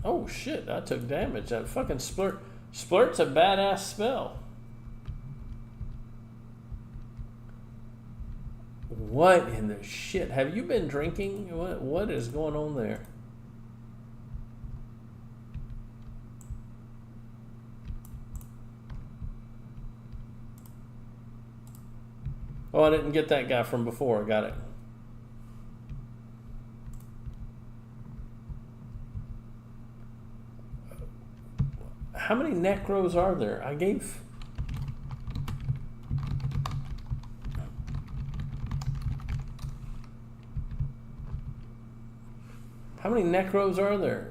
Oh shit, I took damage. That fucking splurt's a badass spell. What in the shit? Have you been drinking? What is going on there? Oh, I didn't get that guy from before. I got it. How many necros are there? I gave... How many necros are there?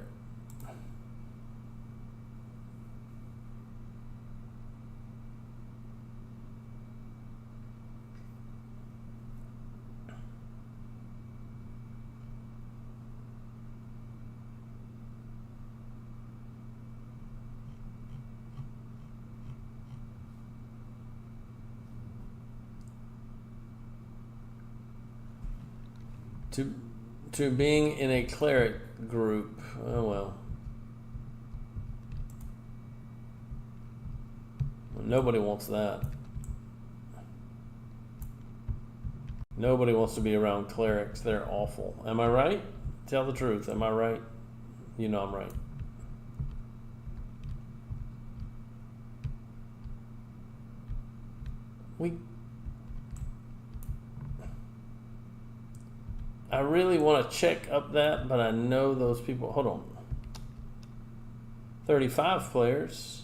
To being in a cleric group. Oh well. Nobody wants that. Nobody wants to be around clerics. They're awful. Am I right? Tell the truth. Am I right? You know I'm right. I really want to check up that, but I know those people. Hold on. 35 players.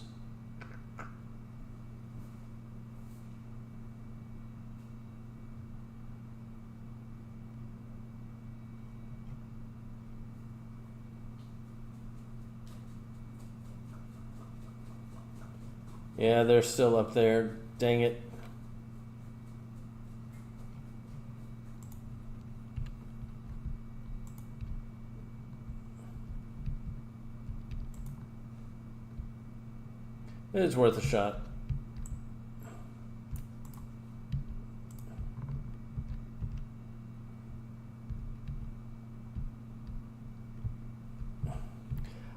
Yeah, they're still up there. Dang it. It's worth a shot.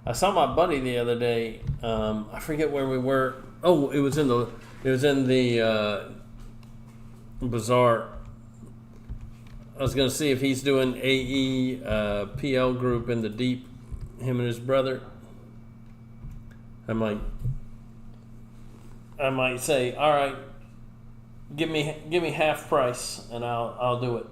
I saw my buddy the other day. I forget where we were. Oh, it was in the bazaar. I was gonna see if he's doing AE PL group in the deep. Him and his brother. I might say, all right, give me half price, and I'll do it.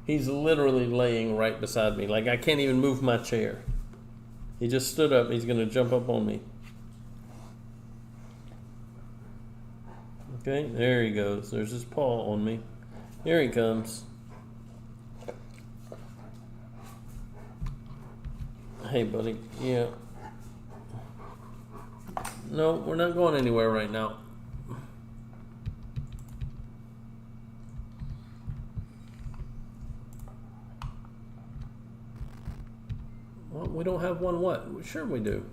He's literally laying right beside me, like I can't even move my chair. He just stood up. He's gonna jump up on me. Okay, there he goes. There's his paw on me. Here he comes. Hey, buddy. Yeah. No, we're not going anywhere right now. Well, we don't have one what? Sure we do.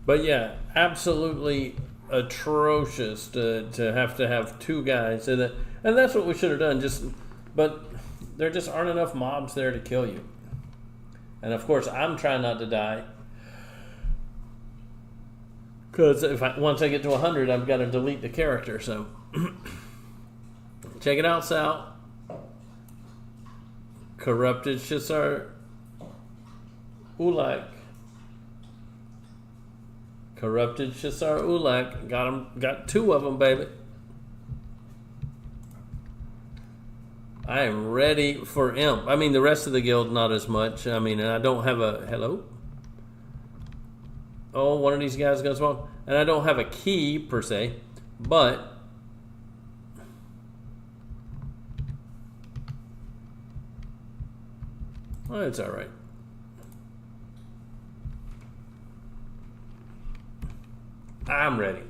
But yeah, absolutely atrocious to have two guys, and that's what we should have done. But there just aren't enough mobs there to kill you. And of course, I'm trying not to die, because once I get to 100, I've got to delete the character. So check it out, Sal. Corrupted Shisar Ulak. Corrupted Shisar Ulak. Got two of them, baby. I am ready for Imp. I mean, the rest of the guild, not as much. I mean, and I don't have a... Hello? Oh, one of these guys goes wrong. And I don't have a key, per se. But... Oh, it's all right. I'm ready.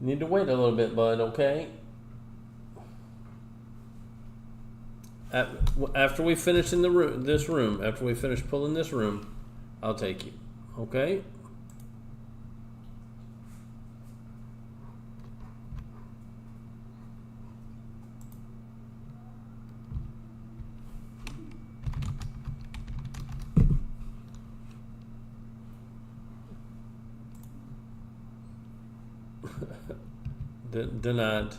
Need to wait a little bit, bud, okay? After we finish in this room, after we finish pulling this room, I'll take you, okay? Denied.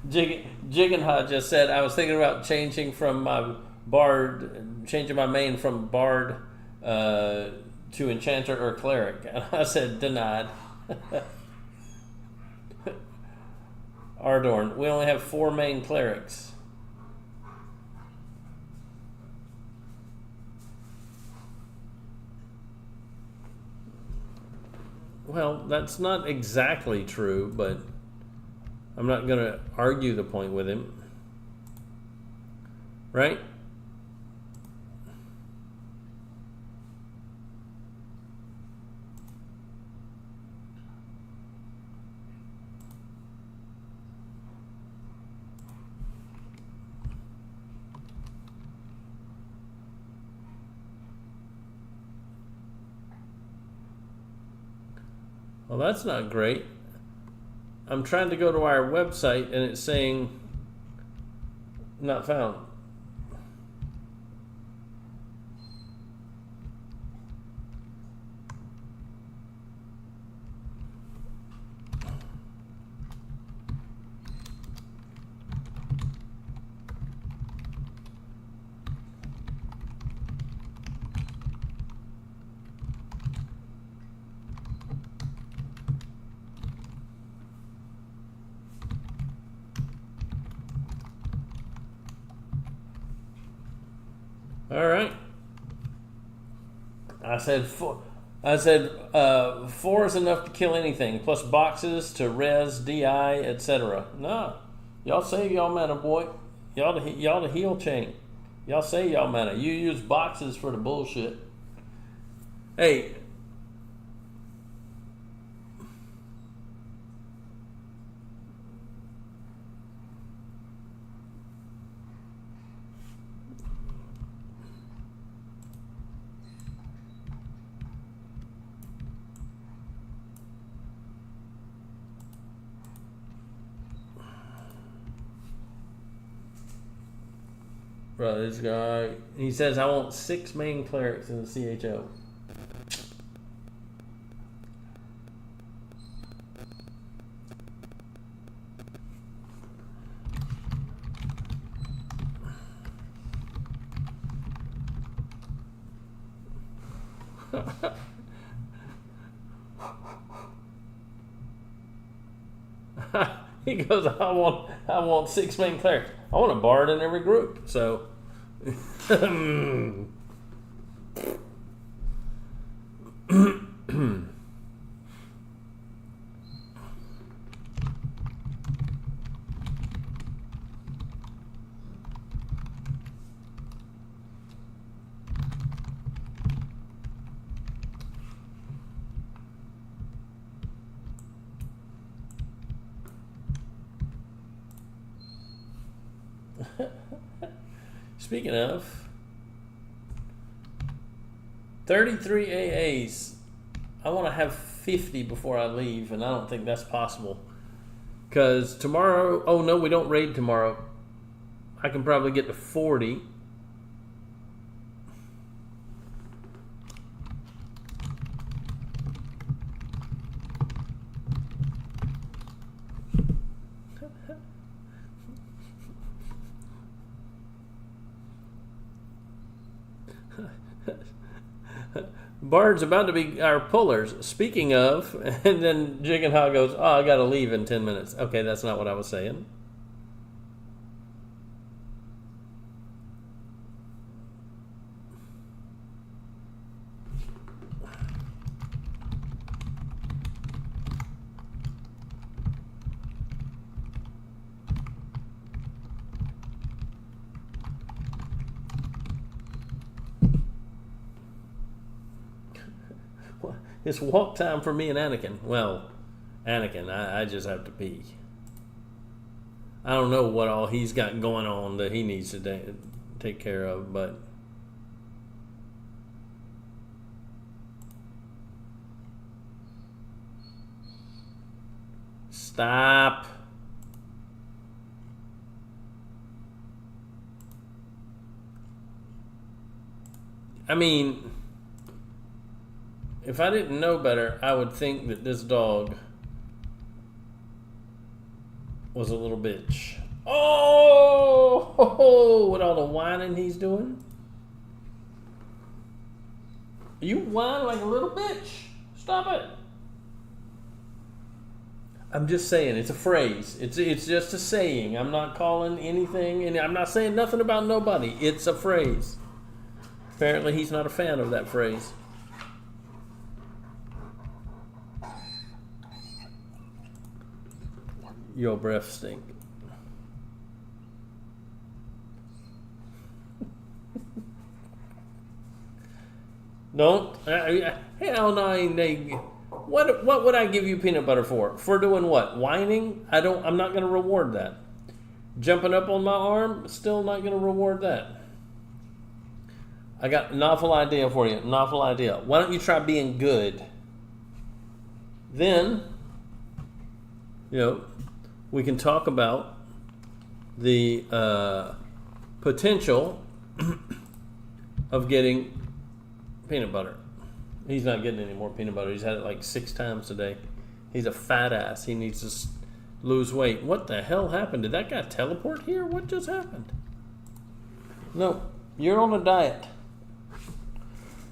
Jiggenha just said, I was thinking about changing my main from bard to enchanter or cleric. And I said, denied. Ardorn, we only have 4 main clerics. Well, that's not exactly true, but I'm not going to argue the point with him. Right? Well, that's not great. I'm trying to go to our website and it's saying not found. All right. I said 4. I said 4 is enough to kill anything, plus boxes to res, DI, etc. No, y'all save y'all mana, boy. Y'all the heal chain. Y'all save y'all mana. You use boxes for the bullshit. Hey. Bro, this guy, he says, I want 6 main clerics in the CHO. He goes, I want 6 main clerics. I want a bard in every group. So speaking of 33 AAs, I want to have 50 before I leave, and I don't think that's possible. Because tomorrow, oh no, we don't raid tomorrow. I can probably get to 40. Bard's about to be our pullers. Speaking of, and then Jiggenha goes, oh, I got to leave in 10 minutes. Okay, that's not what I was saying. It's walk time for me and Anakin. Well, Anakin, I just have to pee. I don't know what all he's got going on that he needs to take care of, but stop. I mean, if I didn't know better, I would think that this dog was a little bitch. Oh, with all the whining he's doing. You whine like a little bitch. Stop it. I'm just saying, it's a phrase. It's just a saying. I'm not calling anything, and I'm not saying nothing about nobody. It's a phrase. Apparently, he's not a fan of that phrase. Your breath stink. Don't. Hell no. What would I give you peanut butter for? For doing what? Whining? I'm not going to reward that. Jumping up on my arm? Still not going to reward that. I got a novel idea for you. Novel idea. Why don't you try being good? Then, we can talk about the potential of getting peanut butter. He's not getting any more peanut butter. He's had it like 6 times today. He's a fat ass. He needs to lose weight. What the hell happened? Did that guy teleport here? What just happened? No, you're on a diet.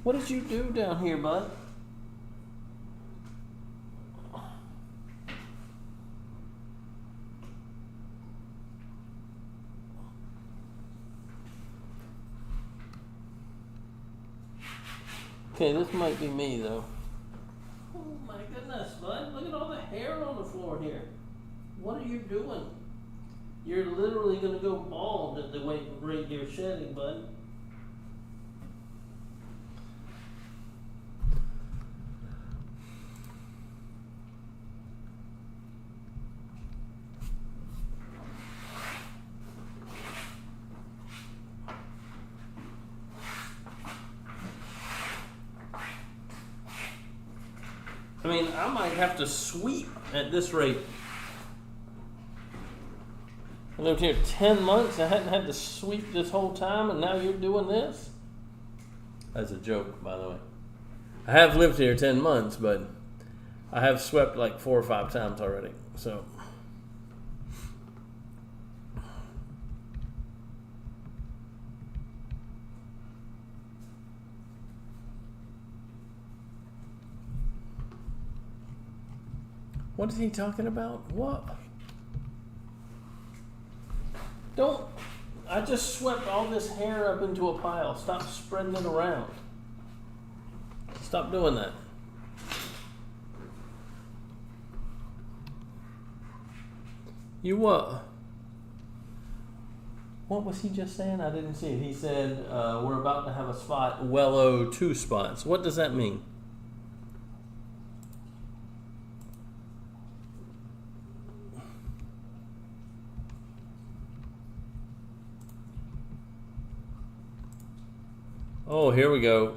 What did you do down here, bud? Okay, this might be me, though. Oh, my goodness, bud. Look at all the hair on the floor here. What are you doing? You're literally going to go bald at the rate you're shedding, bud. I mean, I might have to sweep at this rate. I lived here 10 months. I hadn't had to sweep this whole time, and now you're doing this? That's a joke, by the way. I have lived here 10 months, but I have swept like 4 or 5 times already. So, what is he talking about? What? I just swept all this hair up into a pile. Stop spreading it around. Stop doing that. You what? What was he just saying? I didn't see it. He said, we're about to have a spot, well, 2 spots. What does that mean? Oh, here we go.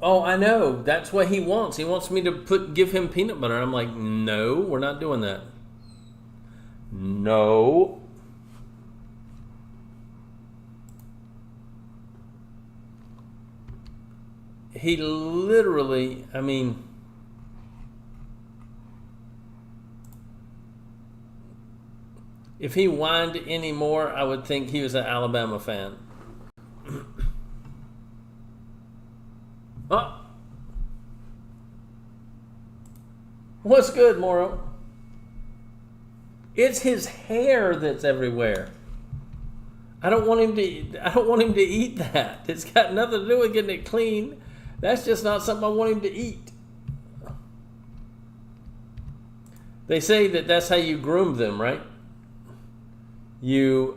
Oh, I know. That's what he wants. He wants me to give him peanut butter. I'm like, no, we're not doing that. No. He literally, I mean, if he whined anymore, I would think he was an Alabama fan. What's good, Moro? It's his hair that's everywhere. I don't want him to eat that. It's got nothing to do with getting it clean. That's just not something I want him to eat. They say that that's how you groom them, right? You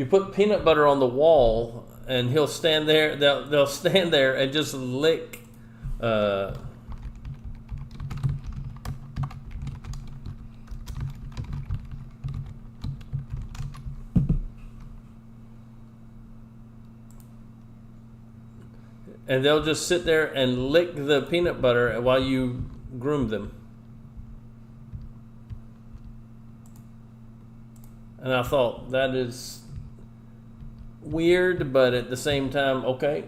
put peanut butter on the wall, and he'll stand there. They'll stand there and just lick. And they'll just sit there and lick the peanut butter while you groom them. And I thought, that is weird, but at the same time, okay.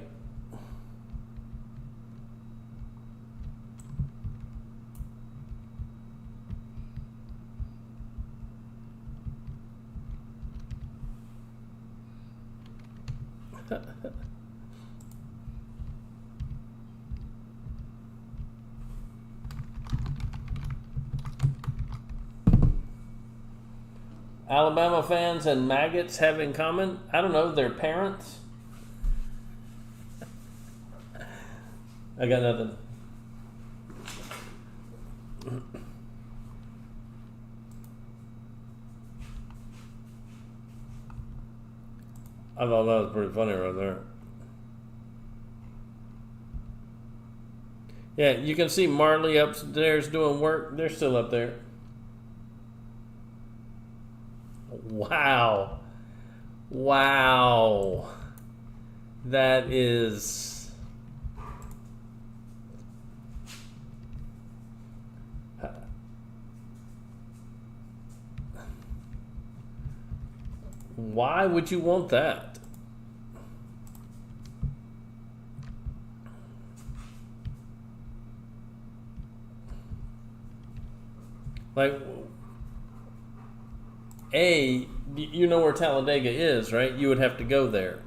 Alabama fans and maggots have in common? I don't know, their parents? I got nothing. I thought that was pretty funny right there. Yeah, you can see Marley upstairs doing work. They're still up there. Wow. Wow. That is... Why would you want that? Like... you know where Talladega is, right? You would have to go there.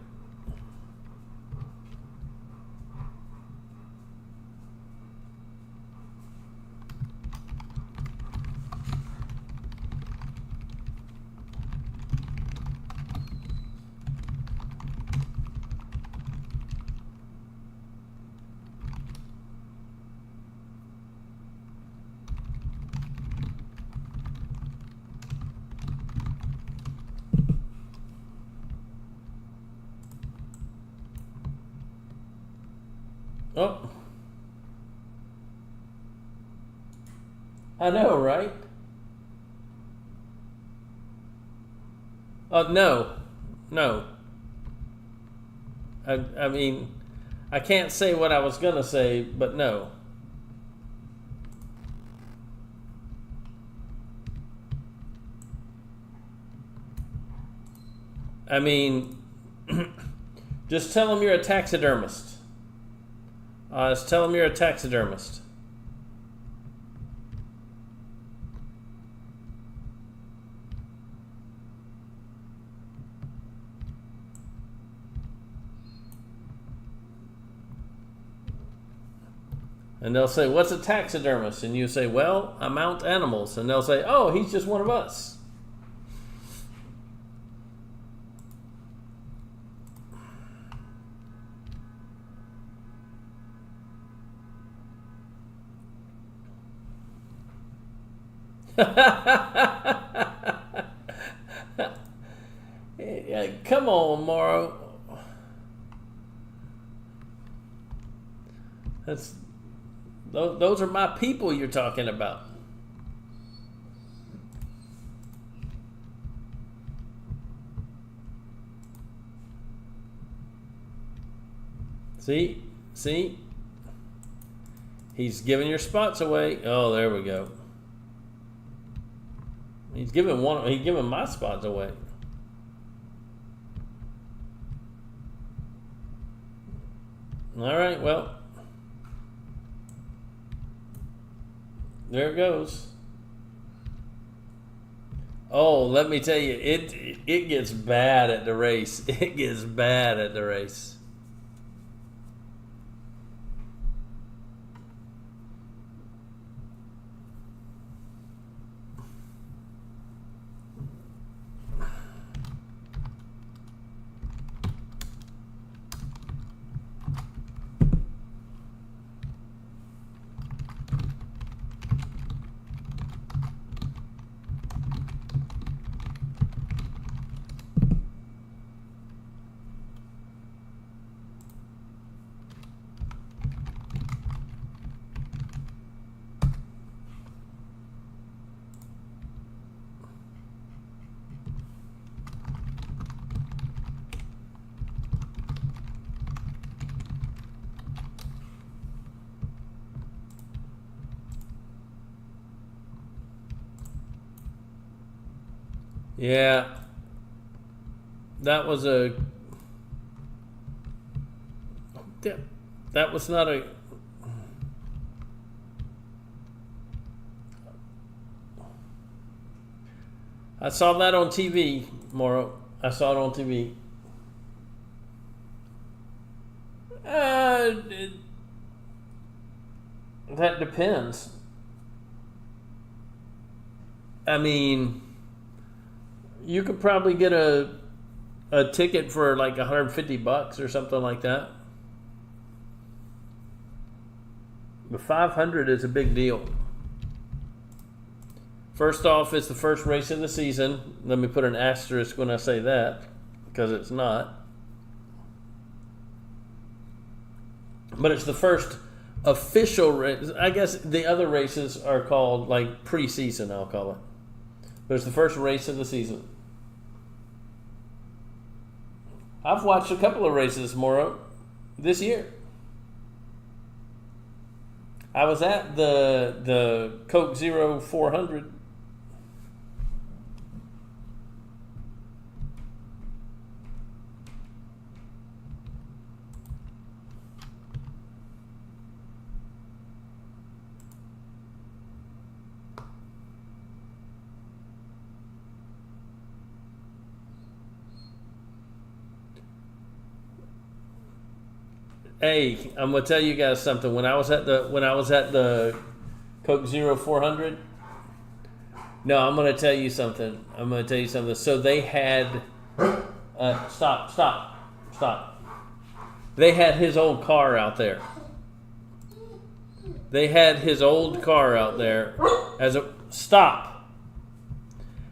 Oh. I know, right? No. No. I mean, I can't say what I was going to say, but no. I mean, just tell them you're a taxidermist. Just tell them you're a taxidermist. And they'll say, what's a taxidermist? And you say, well, I mount animals. And they'll say, oh, he's just one of us. Yeah, come on, Morrow. Those are my people you're talking about. See? He's giving your spots away. Oh, there we go. He's giving my spots away. All right, well, there it goes. Oh, let me tell you, it gets bad at the race. It gets bad at the race. Yeah, that was a. That was not a. I saw that on TV, Morrow. I saw it on TV. That depends. I mean, you could probably get a ticket for like $150 or something like that. But 500 is a big deal. First off, it's the first race of the season. Let me put an asterisk when I say that, because it's not. But it's the first official race. I guess the other races are called like preseason, I'll call it. But it's the first race of the season. I've watched a couple of races, Morrow, this year. I was at the Coke Zero 400. Hey, I'm gonna tell you guys something. When I was at the Coke Zero 400, no, I'm gonna tell you something. So they had stop. They had his old car out there.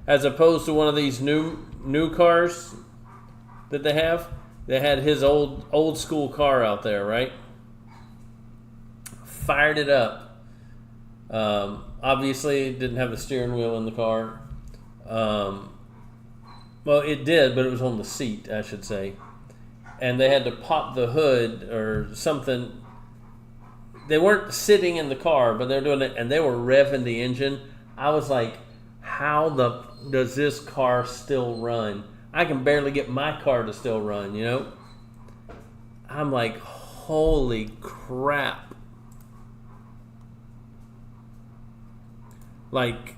As opposed to one of these new cars that they have. They had his old school car out there, right? Fired it up. Obviously, it didn't have a steering wheel in the car. Well, it did, but it was on the seat, I should say. And they had to pop the hood or something. They weren't sitting in the car, but they're doing it, and they were revving the engine. I was like, how does this car still run? I can barely get my car to still run, you know? I'm like, holy crap. Like,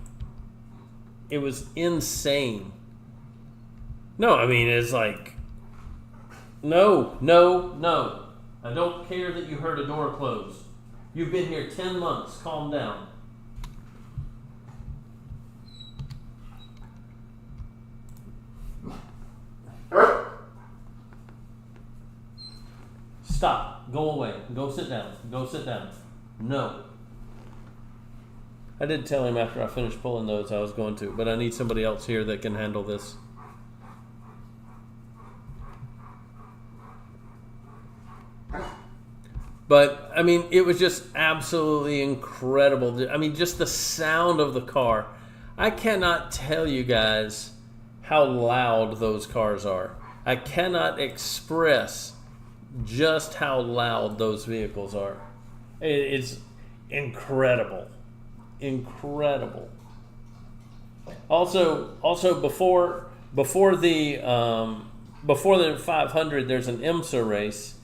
it was insane. No, I mean, it's like, no. I don't care that you heard a door close. You've been here 10 months. Calm down. Stop. Go away. Go sit down. No. I did tell him after I finished pulling those I was going to, but I need somebody else here that can handle this. But, I mean, it was just absolutely incredible. I mean, just the sound of the car. I cannot tell you guys how loud those cars are. I cannot express just how loud those vehicles are. It's incredible. Also before the 500, there's an IMSA race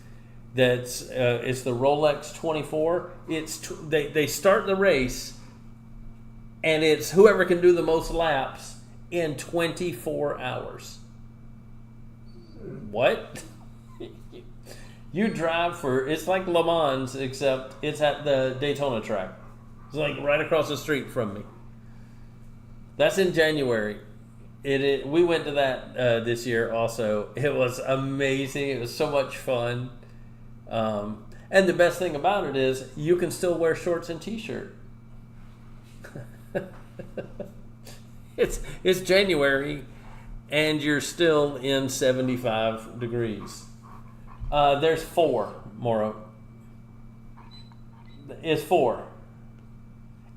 that's it's the Rolex 24. They start the race, and it's whoever can do the most laps in 24 hours. What? You drive it's like Le Mans, except it's at the Daytona track. It's like right across the street from me. That's in January. We went to that this year also. It was amazing. It was so much fun. And the best thing about it is you can still wear shorts and t-shirt. It's January and you're still in 75 degrees. There's 4, Morrow. It's 4.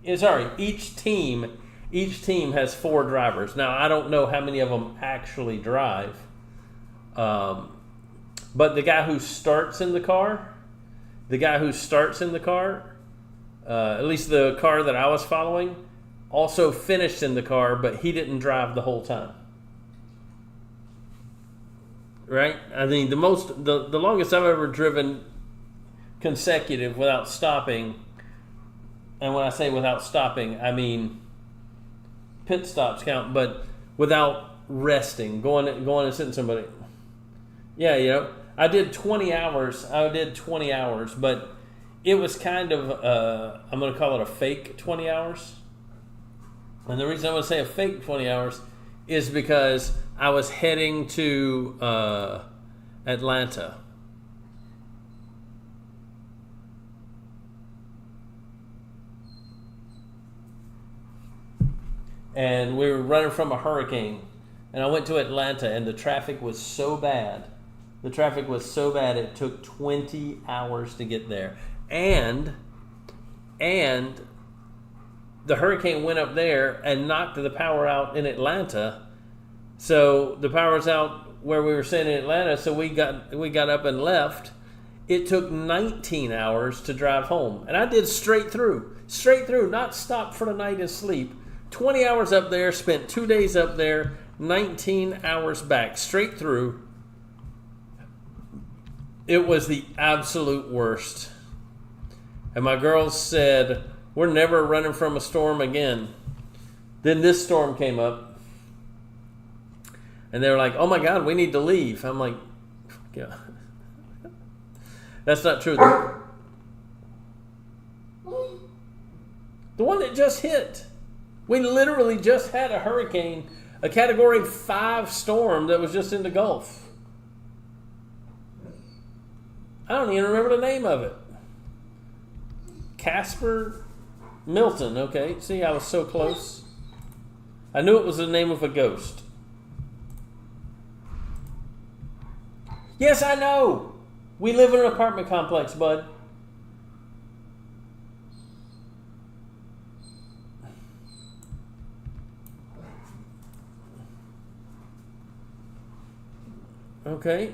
Each team has 4 drivers. Now, I don't know how many of them actually drive. But the guy who starts in the car, at least the car that I was following, also finished in the car, but he didn't drive the whole time. right? I mean, the longest I've ever driven consecutive without stopping, and when I say without stopping, I mean pit stops count, but without resting, going and sitting somebody. Yeah, I did 20 hours. But it was kind of, I'm going to call it a fake 20 hours. And the reason I'm going to say a fake 20 hours is because I was heading to Atlanta. And we were running from a hurricane. And I went to Atlanta, and the traffic was so bad. It took 20 hours to get there. And the hurricane went up there and knocked the power out in Atlanta. So the power's out where we were staying in Atlanta, so we got up and left. It took 19 hours to drive home. And I did straight through, not stop for the night and sleep. 20 hours up there, spent 2 days up there, 19 hours back, straight through. It was the absolute worst. And my girls said, we're never running from a storm again. Then this storm came up. And they were like, oh my God, we need to leave. I'm like, yeah. That's not true. The one that just hit. We literally just had a hurricane, a Category 5 storm that was just in the Gulf. I don't even remember the name of it. Casper Milton, okay. See, I was so close. I knew it was the name of a ghost. Yes, I know. We live in an apartment complex, bud. Okay.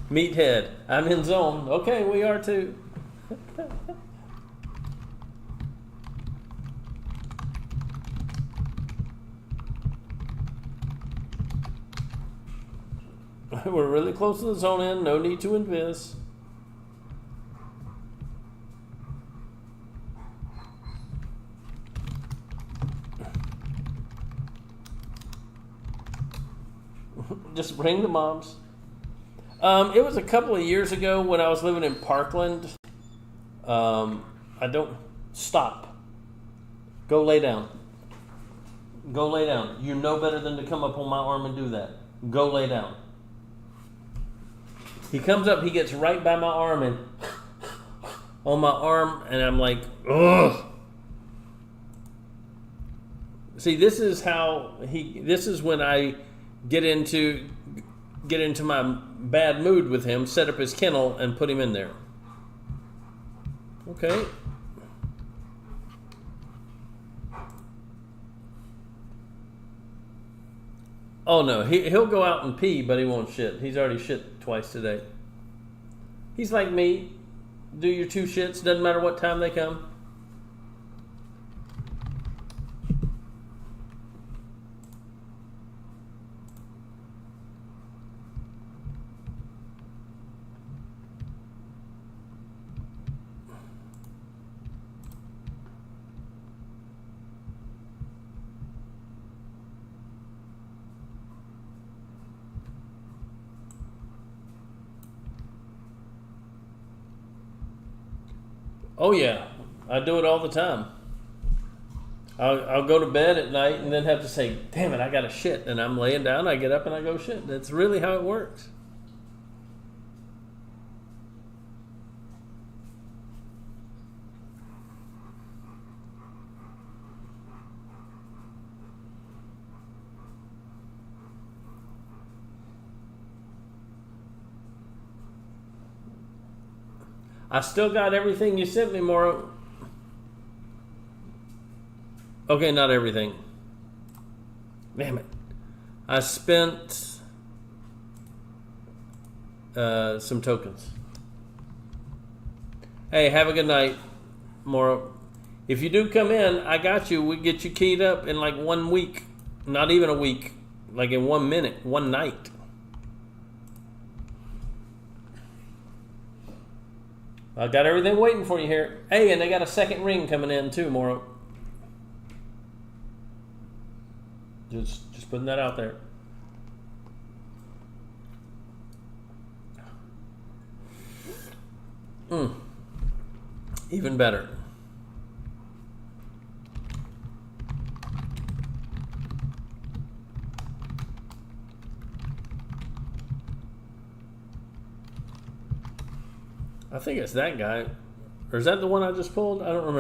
Meathead. I'm in zone. Okay, we are too. We're really close to the zone end. No need to invis. Just bring the moms. It was a couple of years ago when I was living in Parkland. I don't stop. Go lay down. Go lay down. You know better than to come up on my arm and do that. Go lay down. He comes up, he gets right by my arm and on my arm, and I'm like, ugh. See, this is when I get into my bad mood with him, set up his kennel, and put him in there. Okay. Oh no, he'll go out and pee, but he won't shit. He's already shit twice today. He's like me. Do your 2 shits, doesn't matter what time they come. Oh yeah, I do it all the time. I'll go to bed at night and then have to say, damn it, I got to shit. And I'm laying down, I get up and I go shit. That's really how it works. I still got everything you sent me, Moro. Okay, not everything. Damn it. I spent some tokens. Hey, have a good night, Moro. If you do come in, I got you. We get you keyed up in like 1 week. Not even a week. Like in 1 minute, one night. I got everything waiting for you here. Hey, and they got a second ring coming in too, Moro. Just putting that out there. Even better. I think it's that guy. Or is that the one I just pulled? I don't remember.